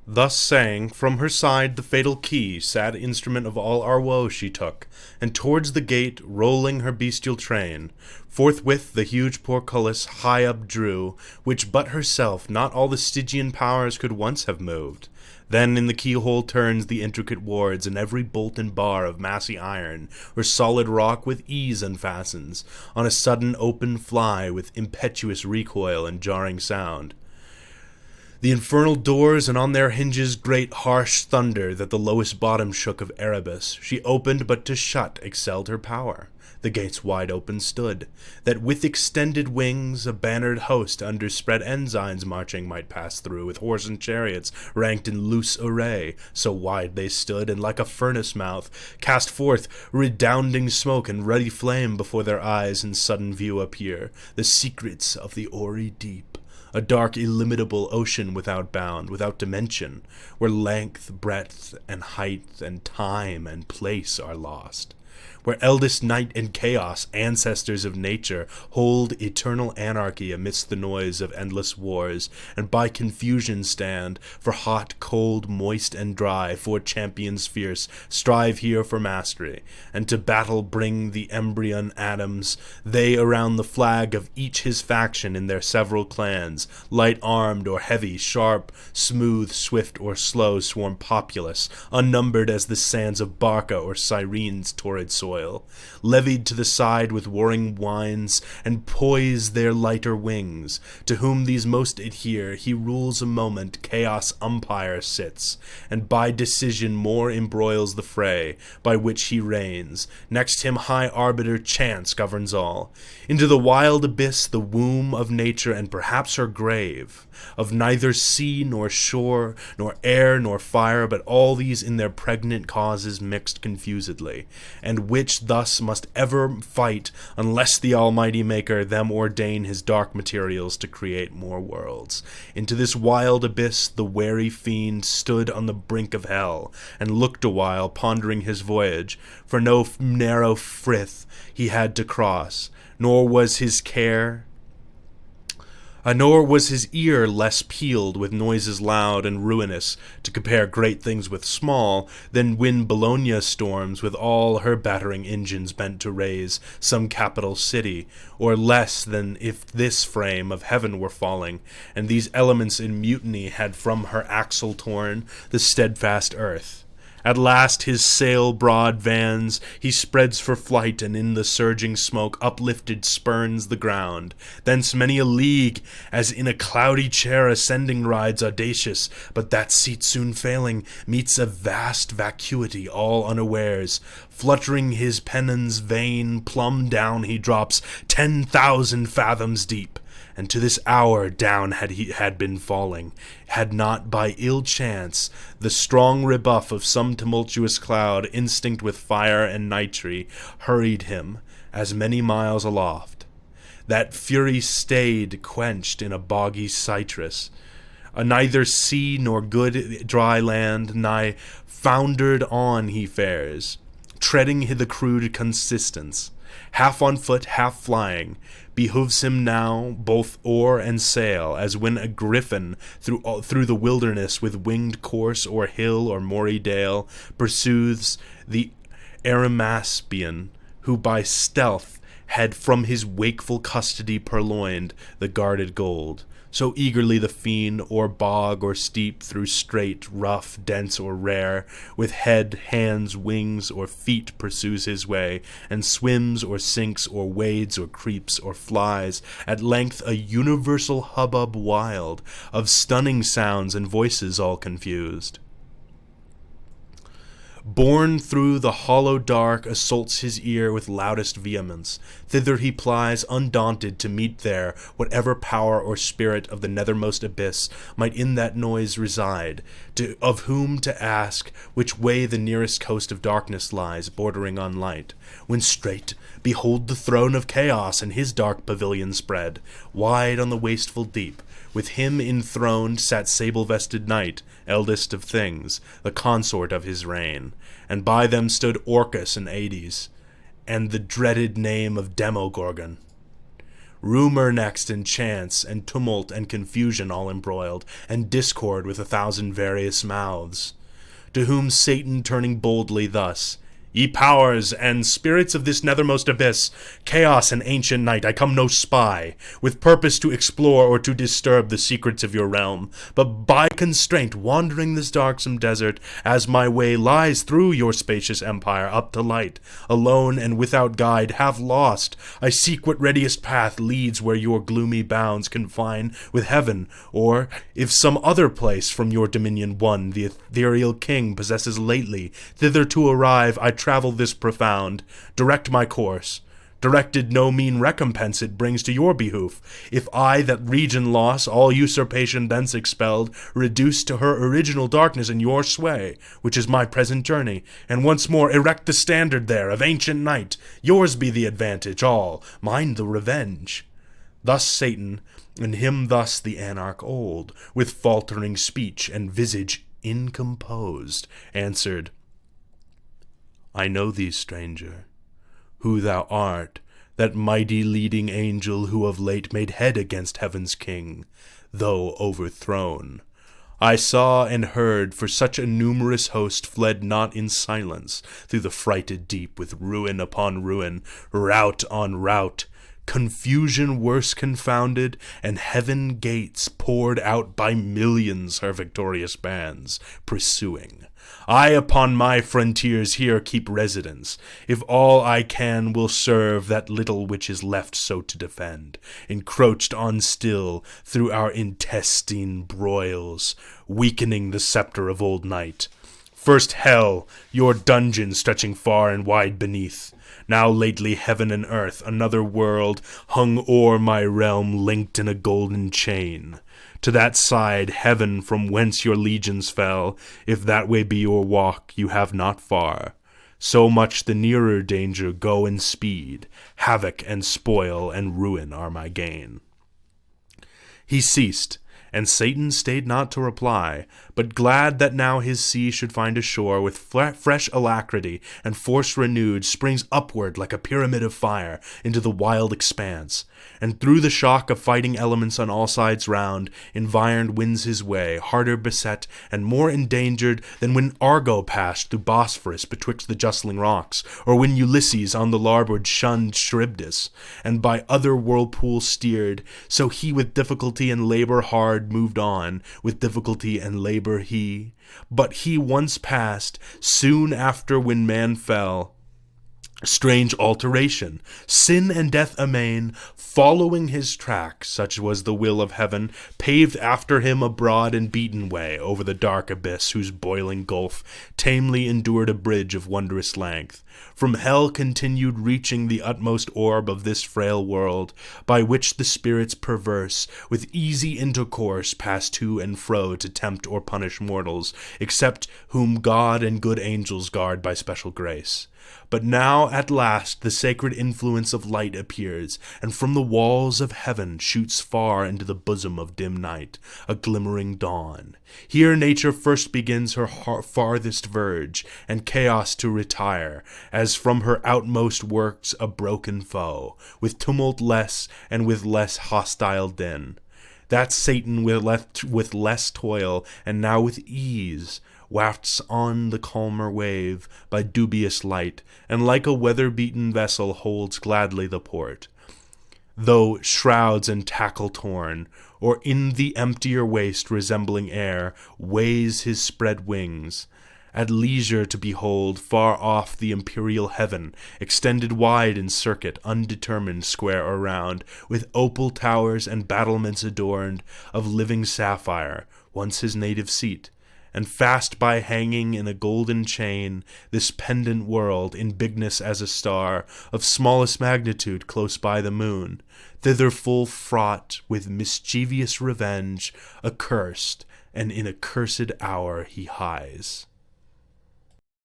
Thus saying, from her side the fatal key, sad instrument of all our woe, she took, and towards the gate, rolling her bestial train, forthwith the huge portcullis high up drew, which but herself not all the Stygian powers could once have moved. Then in the keyhole turns the intricate wards, and every bolt and bar of massy iron or solid rock with ease unfastens, on a sudden open fly with impetuous recoil and jarring sound. The infernal doors, and on their hinges great harsh thunder, that the lowest bottom shook of Erebus, she opened, but to shut excelled her power. The gates wide open stood, that with extended wings a bannered host under spread ensigns marching might pass through, with horse and chariots ranked in loose array, so wide they stood, and like a furnace mouth cast forth redounding smoke and ruddy flame before their eyes in sudden view appear, the secrets of the hoary deep. A dark, illimitable ocean without bound, without dimension, where length, breadth, and height, and time, and place are lost. Where eldest night and chaos, ancestors of nature, hold eternal anarchy amidst the noise of endless wars, and by confusion stand, for hot, cold, moist, and dry, for champions fierce, strive here for mastery, and to battle bring the embryon atoms, they around the flag of each his faction in their several clans, light armed or heavy, sharp, smooth, swift, or slow, swarm populous, unnumbered as the sands of Barca or Cyrene's torrid soil, levied to the side with warring winds, and poise their lighter wings. To whom these most adhere, he rules a moment, chaos umpire sits, and by decision more embroils the fray, by which he reigns. Next him high arbiter chance governs all. Into the wild abyss, the womb of nature, and perhaps her grave, of neither sea nor shore, nor air nor fire, but all these in their pregnant causes mixed confusedly, and which thus must ever fight, unless the Almighty Maker them ordain his dark materials to create more worlds. Into this wild abyss the wary fiend stood on the brink of hell, and looked awhile, pondering his voyage, for no narrow frith he had to cross, nor was his ear less peeled with noises loud and ruinous, to compare great things with small, than when Bologna storms with all her battering engines bent to raise some capital city, or less than if this frame of heaven were falling, and these elements in mutiny had from her axle torn the steadfast earth. At last his sail broad vans he spreads for flight, and in the surging smoke uplifted spurns the ground. Thence many a league, as in a cloudy chair ascending rides audacious, but that seat soon failing, meets a vast vacuity all unawares. Fluttering his pennons vain, plumb down he drops 10,000 fathoms deep. And to this hour down he had been falling, had not by ill chance the strong rebuff of some tumultuous cloud, instinct with fire and nitre, hurried him as many miles aloft. That fury stayed quenched in a boggy citrus. Neither sea nor good dry land, nigh foundered on he fares, treading the crude consistence. Half on foot, half flying, behooves him now both oar and sail, as when a griffin through the wilderness with winged course o'er hill or moory dale pursues the Arimaspian, who by stealth had from his wakeful custody purloined the guarded gold. So eagerly the fiend, o'er bog or steep, through strait, rough, dense, or rare, with head, hands, wings, or feet pursues his way, and swims, or sinks, or wades, or creeps, or flies, at length a universal hubbub wild, of stunning sounds and voices all confused. Borne through the hollow dark, assaults his ear with loudest vehemence. Thither he plies, undaunted, to meet there whatever power or spirit of the nethermost abyss might in that noise reside, of whom to ask which way the nearest coast of darkness lies, bordering on light. When straight, behold the throne of chaos, and his dark pavilion spread, wide on the wasteful deep. With him enthroned sat sable-vested Night, eldest of things, the consort of his reign, and by them stood Orcus and Hades, and the dreaded name of Demogorgon. rumor next and chance, and tumult and confusion all embroiled, and discord with 1,000 various mouths. To whom Satan turning boldly thus, "Ye powers and spirits of this nethermost abyss, chaos and ancient night, I come no spy, with purpose to explore or to disturb the secrets of your realm, but by constraint wandering this darksome desert, as my way lies through your spacious empire up to light, alone and without guide, half lost, I seek what readiest path leads where your gloomy bounds confine with heaven, or, if some other place from your dominion won the ethereal king possesses lately, thither to arrive I travel this profound, direct my course. Directed no mean recompense it brings to your behoof, if I that region loss, all usurpation thence expelled, reduce to her original darkness in your sway, which is my present journey, and once more erect the standard there of ancient night. Yours be the advantage, all, mine the revenge." Thus Satan, and him thus the anarch old, with faltering speech and visage incomposed, answered, "I know thee, stranger, who thou art, that mighty leading angel who of late made head against heaven's king, though overthrown. I saw and heard, for such a numerous host fled not in silence through the frighted deep with ruin upon ruin, rout on rout, confusion worse confounded, and heaven gates poured out by millions her victorious bands, pursuing. I upon my frontiers here keep residence, if all I can will serve that little which is left so to defend, encroached on still through our intestine broils, weakening the scepter of old night. First hell, your dungeon stretching far and wide beneath, now lately heaven and earth, another world, hung o'er my realm linked in a golden chain. To that side heaven from whence your legions fell, if that way be your walk, you have not far. So much the nearer danger go and speed, havoc and spoil and ruin are my gain." He ceased, and Satan stayed not to reply, but glad that now his sea should find a shore, with fresh alacrity and force renewed, springs upward like a pyramid of fire into the wild expanse, and through the shock of fighting elements on all sides round, environed wins his way, harder beset and more endangered than when Argo passed through Bosphorus betwixt the justling rocks, or when Ulysses on the larboard shunned Charybdis, and by other whirlpools steered, so he with difficulty and labor hard moved on, with difficulty and labor he. But he once passed, soon after when man fell, strange alteration, sin and death amain, following his track, such was the will of heaven, paved after him a broad and beaten way over the dark abyss, whose boiling gulf tamely endured a bridge of wondrous length. From hell continued reaching the utmost orb of this frail world, by which the spirits perverse, with easy intercourse, pass to and fro to tempt or punish mortals, except whom God and good angels guard by special grace. But now at last the sacred influence of light appears, and from the walls of heaven shoots far into the bosom of dim night a glimmering dawn. Here nature first begins her farthest verge, and chaos to retire, as from her outmost works a broken foe, with tumult less and with less hostile din. That Satan with less toil, and now with ease, wafts on the calmer wave by dubious light, and like a weather-beaten vessel holds gladly the port. Though shrouds and tackle torn, or in the emptier waste resembling air, weighs his spread wings, at leisure to behold far off the imperial heaven, extended wide in circuit, undetermined square or round, with opal towers and battlements adorned, of living sapphire, once his native seat. And fast by hanging in a golden chain, this pendant world, in bigness as a star, of smallest magnitude close by the moon, thither full fraught with mischievous revenge, accursed, and in a cursed hour he hies.